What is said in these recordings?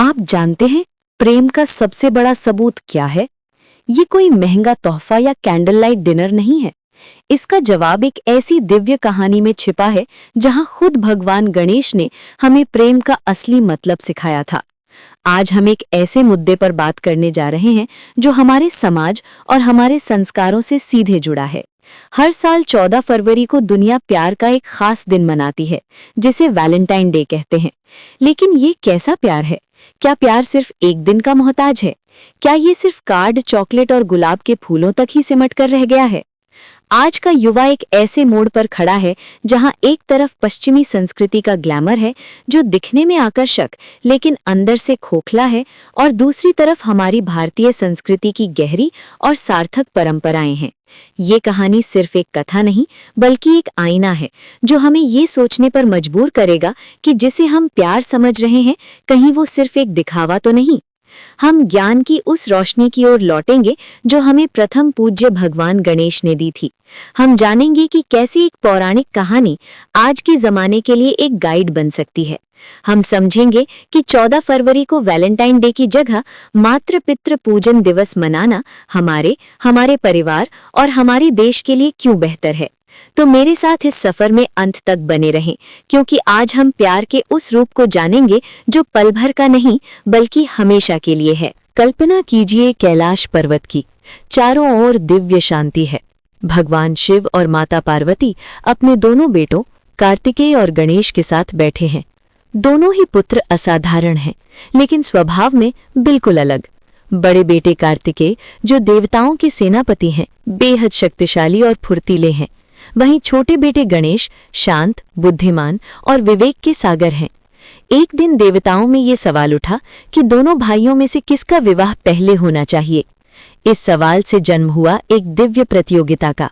आप जानते हैं प्रेम का सबसे बड़ा सबूत क्या है? ये कोई महंगा तोहफा या कैंडल लाइट डिनर नहीं है। इसका जवाब एक ऐसी दिव्य कहानी में छिपा है जहां खुद भगवान गणेश ने हमें प्रेम का असली मतलब सिखाया था। आज हम एक ऐसे मुद्दे पर बात करने जा रहे हैं जो हमारे समाज और हमारे संस्कारों से सीधे जुड़ा है। हर साल 14 फरवरी को दुनिया प्यार का एक खास दिन मनाती है, जिसे वैलेंटाइन डे कहते हैं। लेकिन ये कैसा प्यार है? क्या प्यार सिर्फ एक दिन का मोहताज है? क्या ये सिर्फ कार्ड, चॉकलेट और गुलाब के फूलों तक ही सिमट कर रह गया है? आज का युवा एक ऐसे मोड़ पर खड़ा है जहां एक तरफ पश्चिमी संस्कृति का ग्लैमर है जो दिखने में आकर्षक लेकिन अंदर से खोखला है, और दूसरी तरफ हमारी भारतीय संस्कृति की गहरी और सार्थक परंपराएं हैं। ये कहानी सिर्फ एक कथा नहीं बल्कि एक आईना है जो हमें ये सोचने पर मजबूर करेगा कि जिसे हम प्यार समझ रहे हैं कहीं वो सिर्फ एक दिखावा तो नहीं। हम ज्ञान की उस रोशनी की ओर लौटेंगे जो हमें प्रथम पूज्य भगवान गणेश ने दी थी। हम जानेंगे कि कैसे एक पौराणिक कहानी आज के जमाने के लिए एक गाइड बन सकती है। हम समझेंगे कि 14 फरवरी को वैलेंटाइन डे की जगह मातृ पितृ पूजन दिवस मनाना हमारे परिवार और हमारे देश के लिए क्यों बेहतर है। तो मेरे साथ इस सफर में अंत तक बने रहें, क्योंकि आज हम प्यार के उस रूप को जानेंगे जो पल भर का नहीं बल्कि हमेशा के लिए है। कल्पना कीजिए कैलाश पर्वत की, चारों ओर दिव्य शांति है। भगवान शिव और माता पार्वती अपने दोनों बेटों कार्तिकेय और गणेश के साथ बैठे हैं। दोनों ही पुत्र असाधारण हैं, लेकिन स्वभाव में बिल्कुल अलग। बड़े बेटे कार्तिकेय, जो देवताओं के सेनापति हैं, बेहद शक्तिशाली और फुर्तीले हैं। वहीं छोटे बेटे गणेश शांत, बुद्धिमान और विवेक के सागर हैं। एक दिन देवताओं में ये सवाल उठा कि दोनों भाइयों में से किसका विवाह पहले होना चाहिए। इस सवाल से जन्म हुआ एक दिव्य प्रतियोगिता का।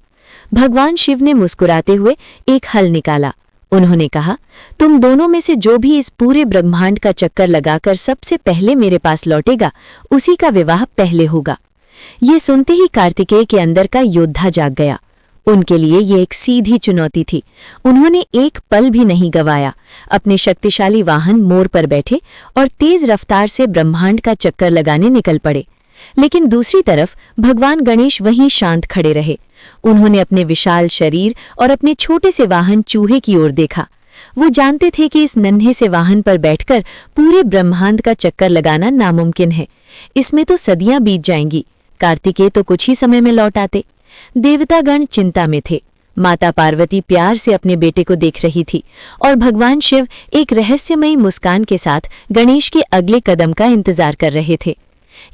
भगवान शिव ने मुस्कुराते हुए एक हल निकाला। उन्होंने कहा, तुम दोनों में से जो भी इस पूरे ब्रह्मांड का चक्कर लगाकर सबसे पहले मेरे पास लौटेगा, उसी का विवाह पहले होगा। ये सुनते ही कार्तिकेय के अंदर का योद्धा जाग गया। उनके लिए ये एक सीधी चुनौती थी। उन्होंने एक पल भी नहीं गंवाया। अपने शक्तिशाली वाहन मोर पर बैठे और तेज रफ्तार से ब्रह्मांड का चक्कर लगाने निकल पड़े। लेकिन दूसरी तरफ भगवान गणेश वहीं शांत खड़े रहे। उन्होंने अपने विशाल शरीर और अपने छोटे से वाहन चूहे की ओर देखा। वो जानते थे कि इस नन्हे से वाहन पर बैठकर पूरे ब्रह्मांड का चक्कर लगाना नामुमकिन है। इसमें तो सदियां बीत जाएंगी। कार्तिकेय तो कुछ ही समय में लौट आते। देवतागण चिंता में थे। माता पार्वती प्यार से अपने बेटे को देख रही थी और भगवान शिव एक रहस्यमयी मुस्कान के साथ गणेश के अगले कदम का इंतजार कर रहे थे।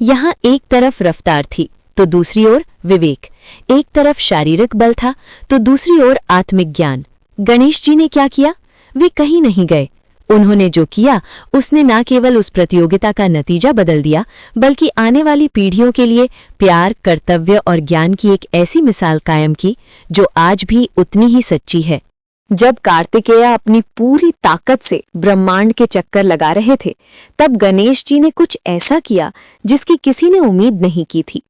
यहाँ एक तरफ रफ्तार थी तो दूसरी ओर विवेक, एक तरफ शारीरिक बल था तो दूसरी ओर आत्मिक ज्ञान। गणेश जी ने क्या किया? वे कहीं नहीं गए। उन्होंने जो किया उसने न केवल उस प्रतियोगिता का नतीजा बदल दिया, बल्कि आने वाली पीढ़ियों के लिए प्यार, कर्तव्य और ज्ञान की एक ऐसी मिसाल कायम की जो आज भी उतनी ही सच्ची है। जब कार्तिकेय अपनी पूरी ताकत से ब्रह्मांड के चक्कर लगा रहे थे, तब गणेश जी ने कुछ ऐसा किया जिसकी किसी ने उम्मीद नहीं की थी।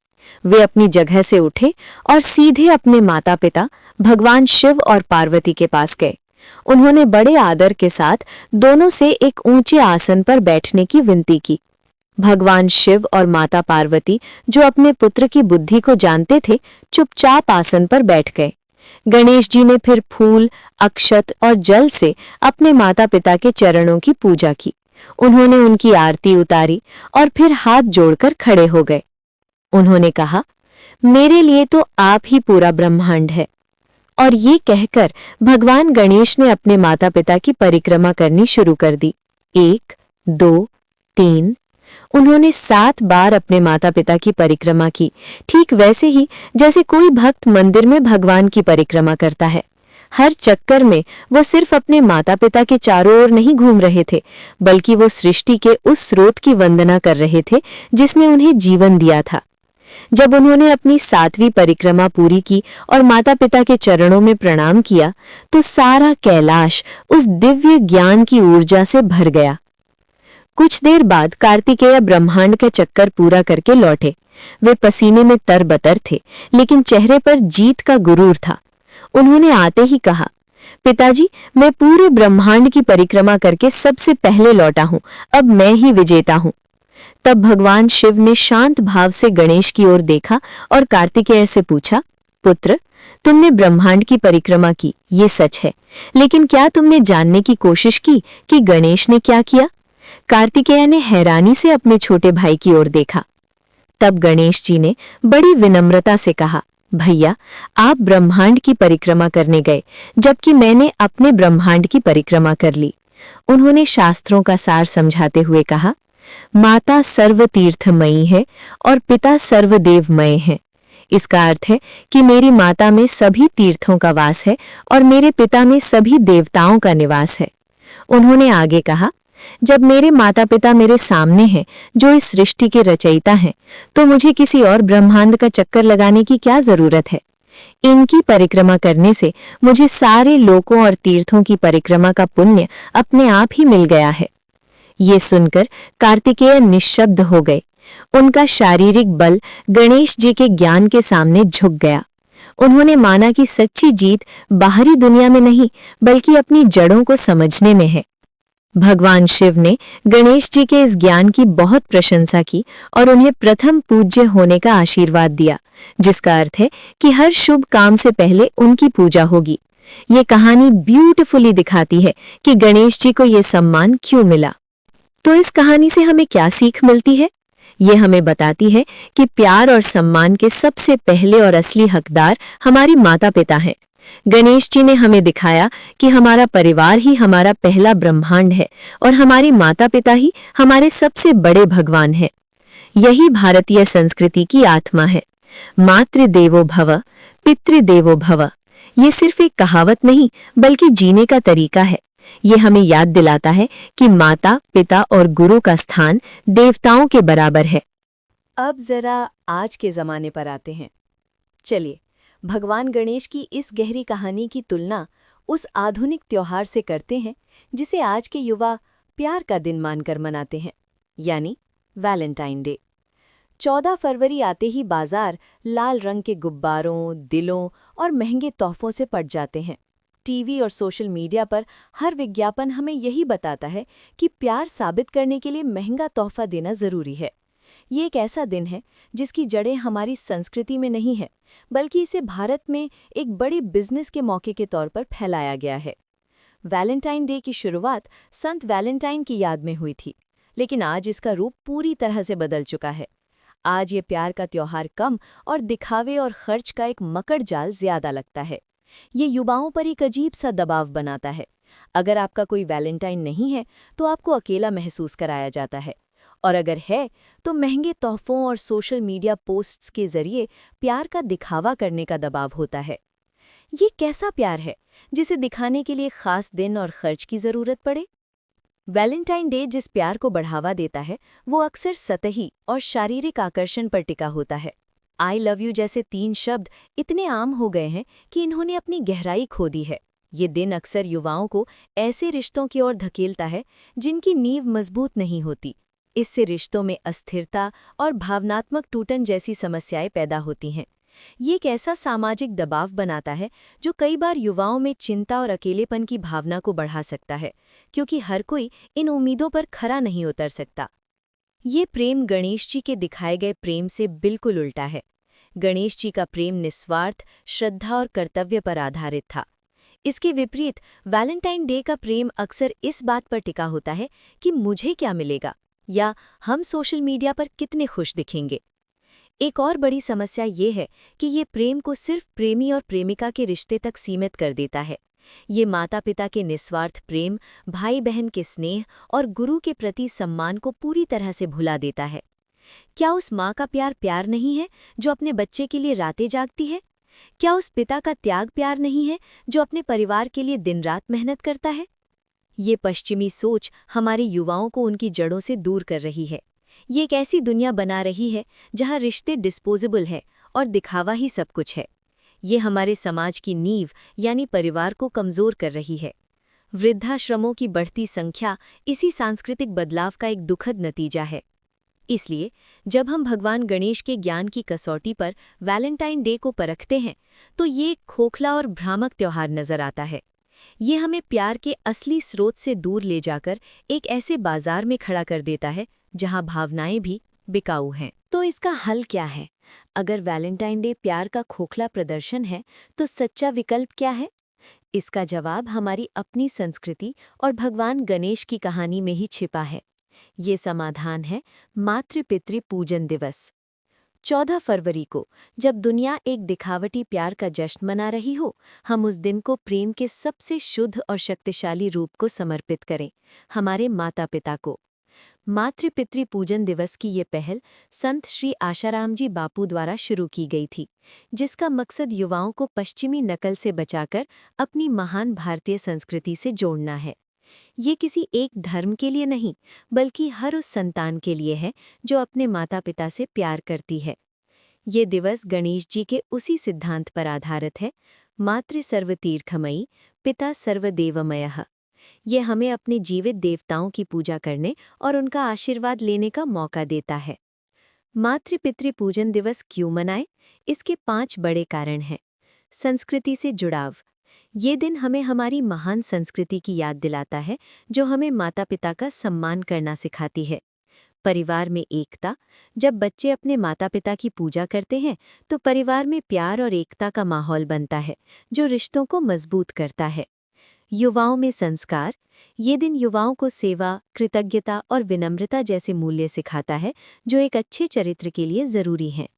वे अपनी जगह से उठे और सीधे अपने माता पिता भगवान शिव और पार्वती के पास गए। उन्होंने बड़े आदर के साथ दोनों से एक ऊंचे आसन पर बैठने की विनती की। भगवान शिव और माता पार्वती, जो अपने पुत्र की बुद्धि को जानते थे, चुपचाप आसन पर बैठ गए। गणेश जी ने फिर फूल, अक्षत और जल से अपने माता पिता के चरणों की पूजा की। उन्होंने उनकी आरती उतारी और फिर हाथ जोड़कर खड़े हो गए। उन्होंने कहा, मेरे लिए तो आप ही पूरा ब्रह्मांड है। और ये कहकर भगवान गणेश ने अपने माता पिता की परिक्रमा करनी शुरू कर दी। 1, 2, 3। उन्होंने 7 बार अपने माता पिता की परिक्रमा की, ठीक वैसे ही जैसे कोई भक्त मंदिर में भगवान की परिक्रमा करता है। हर चक्कर में वो सिर्फ अपने माता पिता के चारों ओर नहीं घूम रहे थे, बल्कि वो सृष्टि के उस स्रोत की वंदना कर रहे थे जिसने उन्हें जीवन दिया था। जब उन्होंने अपनी 7वीं परिक्रमा पूरी की और माता पिता के चरणों में प्रणाम किया, तो सारा कैलाश उस दिव्य ज्ञान की ऊर्जा से भर गया। कुछ देर बाद कार्तिकेय ब्रह्मांड का चक्कर पूरा करके लौटे। वे पसीने में तरबतर थे, लेकिन चेहरे पर जीत का गुरूर था। उन्होंने आते ही कहा, पिताजी, मैं पूरे ब्रह्मांड की परिक्रमा करके सबसे पहले लौटा हूँ, अब मैं ही विजेता हूँ। तब भगवान शिव ने शांत भाव से गणेश की ओर देखा और कार्तिकेय से पूछा, पुत्र, तुमने ब्रह्मांड की परिक्रमा की, ये सच है, लेकिन क्या तुमने जानने की कोशिश की कि गणेश ने क्या किया? कार्तिकेय ने हैरानी से अपने छोटे भाई की ओर देखा। तब गणेश जी ने बड़ी विनम्रता से कहा, भैया, आप ब्रह्मांड की परिक्रमा करने गए, जबकि मैंने अपने ब्रह्मांड की परिक्रमा कर ली। उन्होंने शास्त्रों का सार समझाते हुए कहा, माता सर्वतीर्थमयी है और पिता सर्वदेवमय है। इसका अर्थ है कि मेरी माता में सभी तीर्थों का वास है और मेरे पिता में सभी देवताओं का निवास है। उन्होंने आगे कहा, जब मेरे माता पिता मेरे सामने हैं, जो इस सृष्टि के रचयिता हैं, तो मुझे किसी और ब्रह्मांड का चक्कर लगाने की क्या जरूरत है? इनकी परिक्रमा करने से मुझे सारे लोकों और तीर्थों की परिक्रमा का पुण्य अपने आप ही मिल गया है। ये सुनकर कार्तिकेय निश्शब्द हो गए। उनका शारीरिक बल गणेश जी के ज्ञान के सामने झुक गया। उन्होंने माना कि सच्ची जीत बाहरी दुनिया में नहीं, बल्कि अपनी जड़ों को समझने में है। भगवान शिव ने गणेश जी के इस ज्ञान की बहुत प्रशंसा की और उन्हें प्रथम पूज्य होने का आशीर्वाद दिया, जिसका अर्थ है कि हर शुभ काम से पहले उनकी पूजा होगी। ये कहानी ब्यूटीफुली दिखाती है कि गणेश जी को ये सम्मान क्यों मिला। तो इस कहानी से हमें क्या सीख मिलती है? ये हमें बताती है कि प्यार और सम्मान के सबसे पहले और असली हकदार हमारी माता पिता हैं। गणेश जी ने हमें दिखाया कि हमारा परिवार ही हमारा पहला ब्रह्मांड है और हमारी माता पिता ही हमारे सबसे बड़े भगवान हैं। यही भारतीय संस्कृति की आत्मा है। मातृदेवो भव, पितृदेवो भव। ये सिर्फ एक कहावत नहीं, बल्कि जीने का तरीका है। ये हमें याद दिलाता है कि माता, पिता और गुरु का स्थान देवताओं के बराबर है। अब जरा आज के जमाने पर आते हैं। चलिए, भगवान गणेश की इस गहरी कहानी की तुलना उस आधुनिक त्योहार से करते हैं जिसे आज के युवा प्यार का दिन मानकर मनाते हैं, यानी वैलेंटाइन डे। 14 फरवरी आते ही बाजार लाल रंग के गुब्बारों, दिलों और महंगे तोहफों से पट जाते हैं। टीवी और सोशल मीडिया पर हर विज्ञापन हमें यही बताता है कि प्यार साबित करने के लिए महंगा तोहफा देना जरूरी है। ये एक ऐसा दिन है जिसकी जड़ें हमारी संस्कृति में नहीं है, बल्कि इसे भारत में एक बड़ी बिजनेस के मौके के तौर पर फैलाया गया है। वैलेंटाइन डे की शुरुआत संत वैलेंटाइन की याद में हुई थी, लेकिन आज इसका रूप पूरी तरह से बदल चुका है। आज ये प्यार का त्योहार कम और दिखावे और खर्च का एक मकड़ जाल ज्यादा लगता है। ये युवाओं पर एक अजीब सा दबाव बनाता है। अगर आपका कोई वैलेंटाइन नहीं है तो आपको अकेला महसूस कराया जाता है, और अगर है तो महंगे तोहफों और सोशल मीडिया पोस्ट्स के जरिए प्यार का दिखावा करने का दबाव होता है। ये कैसा प्यार है जिसे दिखाने के लिए खास दिन और खर्च की जरूरत पड़े? वैलेंटाइन डे जिस प्यार को बढ़ावा देता है वो अक्सर सतही और शारीरिक आकर्षण पर टिका होता है। आई लव यू जैसे 3 शब्द इतने आम हो गए हैं कि इन्होंने अपनी गहराई खो दी है। ये दिन अक्सर युवाओं को ऐसे रिश्तों की ओर धकेलता है जिनकी नींव मजबूत नहीं होती। इससे रिश्तों में अस्थिरता और भावनात्मक टूटन जैसी समस्याएं पैदा होती हैं। ये एक ऐसा सामाजिक दबाव बनाता है जो कई बार युवाओं में चिंता और अकेलेपन की भावना को बढ़ा सकता है, क्योंकि हर कोई इन उम्मीदों पर खरा नहीं उतर सकता। ये प्रेम गणेश जी के दिखाए गए प्रेम से बिल्कुल उल्टा है। गणेश जी का प्रेम निस्वार्थ, श्रद्धा और कर्तव्य पर आधारित था। इसके विपरीत वैलेंटाइन डे का प्रेम अक्सर इस बात पर टिका होता है कि मुझे क्या मिलेगा या हम सोशल मीडिया पर कितने खुश दिखेंगे। एक और बड़ी समस्या ये है कि ये प्रेम को सिर्फ प्रेमी और प्रेमिका के रिश्ते तक सीमित कर देता है। ये माता पिता के निस्वार्थ प्रेम, भाई बहन के स्नेह और गुरु के प्रति सम्मान को पूरी तरह से भुला देता है। क्या उस माँ का प्यार प्यार नहीं है जो अपने बच्चे के लिए रातें जागती है? क्या उस पिता का त्याग प्यार नहीं है जो अपने परिवार के लिए दिन रात मेहनत करता है? ये पश्चिमी सोच हमारे युवाओं को उनकी जड़ों से दूर कर रही है। ये एक ऐसी दुनिया बना रही है जहाँ रिश्ते डिस्पोजेबल है और दिखावा ही सब कुछ है। ये हमारे समाज की नींव यानी परिवार को कमज़ोर कर रही है। वृद्धाश्रमों की बढ़ती संख्या इसी सांस्कृतिक बदलाव का एक दुखद नतीजा है। इसलिए जब हम भगवान गणेश के ज्ञान की कसौटी पर वैलेंटाइन डे को परखते हैं तो ये एक खोखला और भ्रामक त्योहार नजर आता है। ये हमें प्यार के असली स्रोत से दूर ले जाकर एक ऐसे बाजार में खड़ा कर देता है जहां भावनाएं भी बिकाऊ हैं। तो इसका हल क्या है? अगर वैलेंटाइन डे प्यार का खोखला प्रदर्शन है, तो सच्चा विकल्प क्या है? इसका जवाब हमारी अपनी संस्कृति और भगवान गणेश की कहानी में ही छिपा है। ये समाधान है मातृ-पितृ पूजन दिवस। 14 फरवरी को, जब दुनिया एक दिखावटी प्यार का जश्न मना रही हो, हम उस दिन को प्रेम के सबसे शुद्ध और शक्तिशाली रूप को समर्पित करें, हमारे माता पिता को। मातृ-पितृ पूजन दिवस की ये पहल संत श्री आशाराम जी बापू द्वारा शुरू की गई थी, जिसका मकसद युवाओं को पश्चिमी नकल से बचाकर अपनी महान भारतीय संस्कृति से जोड़ना है। ये किसी एक धर्म के लिए नहीं, बल्कि हर उस संतान के लिए है जो अपने माता पिता से प्यार करती है। ये दिवस गणेश जी के उसी सिद्धांत पर आधारित है, मातृ सर्वतीर्थमयी, पिता सर्वदेवमयः। ये हमें अपने जीवित देवताओं की पूजा करने और उनका आशीर्वाद लेने का मौका देता है। मातृ-पितृ पूजन दिवस क्यों मनाएं? इसके 5 बड़े कारण हैं। संस्कृति से जुड़ाव। ये दिन हमें हमारी महान संस्कृति की याद दिलाता है, जो हमें माता पिता का सम्मान करना सिखाती है। परिवार में एकता। जब बच्चे अपने माता पिता की पूजा करते हैं, तो परिवार में प्यार और एकता का माहौल बनता है, जो रिश्तों को मजबूत करता है। युवाओं में संस्कार। ये दिन युवाओं को सेवा, कृतज्ञता और विनम्रता जैसे मूल्य सिखाता है, जो एक अच्छे चरित्र के लिए जरूरी हैं।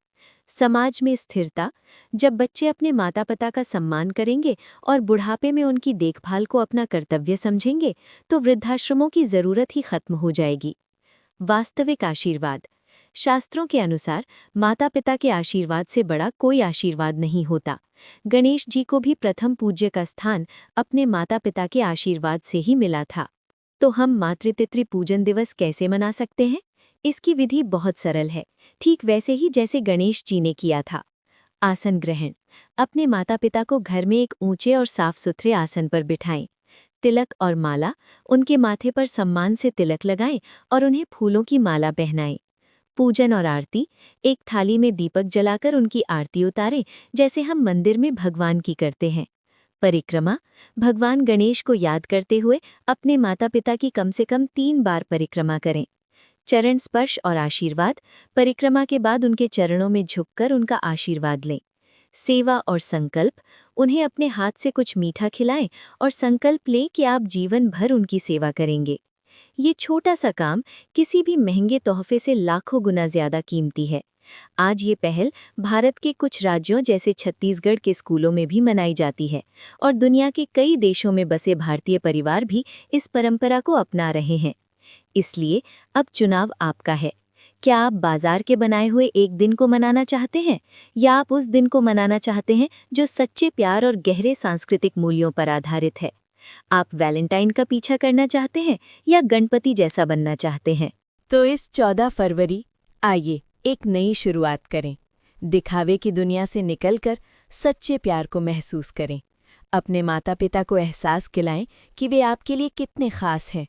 समाज में स्थिरता। जब बच्चे अपने माता पिता का सम्मान करेंगे और बुढ़ापे में उनकी देखभाल को अपना कर्तव्य समझेंगे, तो वृद्धाश्रमों की जरूरत ही खत्म हो जाएगी। वास्तविक आशीर्वाद। शास्त्रों के अनुसार माता पिता के आशीर्वाद से बड़ा कोई आशीर्वाद नहीं होता। गणेश जी को भी प्रथम पूज्य का स्थान अपने माता पिता के आशीर्वाद से ही मिला था। तो हम मातृ-पितृ पूजन दिवस कैसे मना सकते हैं? इसकी विधि बहुत सरल है, ठीक वैसे ही जैसे गणेश जी ने किया था। आसन ग्रहण। अपने माता पिता को घर में एक ऊंचे और साफ सुथरे आसन पर बिठाएं। तिलक और माला। उनके माथे पर सम्मान से तिलक लगाएं और उन्हें फूलों की माला पहनाएं। पूजन और आरती। एक थाली में दीपक जलाकर उनकी आरती उतारें, जैसे हम मंदिर में भगवान की करते हैं। परिक्रमा। भगवान गणेश को याद करते हुए अपने माता पिता की कम से कम 3 बार परिक्रमा करें। चरण स्पर्श और आशीर्वाद। परिक्रमा के बाद उनके चरणों में झुककर उनका आशीर्वाद लें। सेवा और संकल्प। उन्हें अपने हाथ से कुछ मीठा खिलाएं और संकल्प लें कि आप जीवन भर उनकी सेवा करेंगे। ये छोटा सा काम किसी भी महंगे तोहफे से लाखों गुना ज्यादा कीमती है। आज ये पहल भारत के कुछ राज्यों जैसे छत्तीसगढ़ के स्कूलों में भी मनाई जाती है और दुनिया के कई देशों में बसे भारतीय परिवार भी इस परंपरा को अपना रहे हैं। इसलिए अब चुनाव आपका है। क्या आप बाजार के बनाए हुए एक दिन को मनाना चाहते हैं, या आप उस दिन को मनाना चाहते हैं जो सच्चे प्यार और गहरे सांस्कृतिक मूल्यों पर आधारित है? आप वैलेंटाइन का पीछा करना चाहते हैं या गणपति जैसा बनना चाहते हैं? तो इस 14 फरवरी आइए एक नई शुरुआत करें। दिखावे की दुनिया से निकलकर सच्चे प्यार को महसूस करें। अपने माता पिता को एहसास दिलाएं कि वे आपके लिए कितने खास हैं।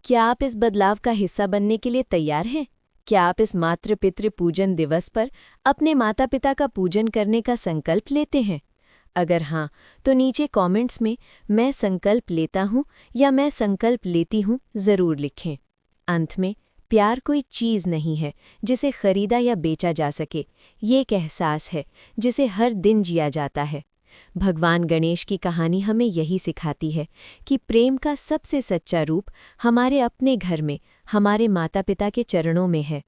क्या आप इस बदलाव का हिस्सा बनने के लिए तैयार हैं? क्या आप इस मातृ-पितृ पूजन दिवस पर अपने माता पिता का पूजन करने का संकल्प लेते हैं? अगर हाँ, तो नीचे कमेंट्स में मैं संकल्प लेता हूँ या मैं संकल्प लेती हूँ ज़रूर लिखें। अंत में, प्यार कोई चीज़ नहीं है जिसे खरीदा या बेचा जा सके। ये एक एहसास है जिसे हर दिन जिया जाता है। भगवान गणेश की कहानी हमें यही सिखाती है कि प्रेम का सबसे सच्चा रूप हमारे अपने घर में, हमारे माता पिता के चरणों में है।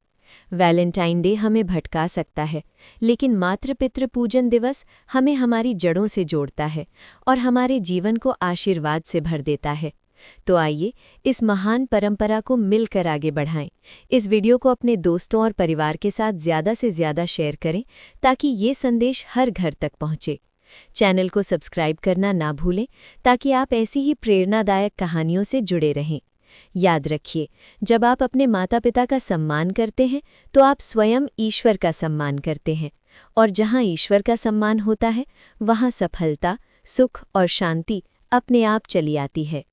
वैलेंटाइन डे हमें भटका सकता है, लेकिन मातृ-पितृ पूजन दिवस हमें हमारी जड़ों से जोड़ता है और हमारे जीवन को आशीर्वाद से भर देता है। तो आइए इस महान परंपरा को मिलकर आगे बढ़ाएं। इस वीडियो को अपने दोस्तों और परिवार के साथ ज़्यादा से ज़्यादा शेयर करें ताकि ये संदेश हर घर तक पहुँचे। चैनल को सब्सक्राइब करना ना भूलें ताकि आप ऐसी ही प्रेरणादायक कहानियों से जुड़े रहें। याद रखिए, जब आप अपने माता पिता का सम्मान करते हैं तो आप स्वयं ईश्वर का सम्मान करते हैं, और जहाँ ईश्वर का सम्मान होता है वहाँ सफलता, सुख और शांति अपने आप चली आती है।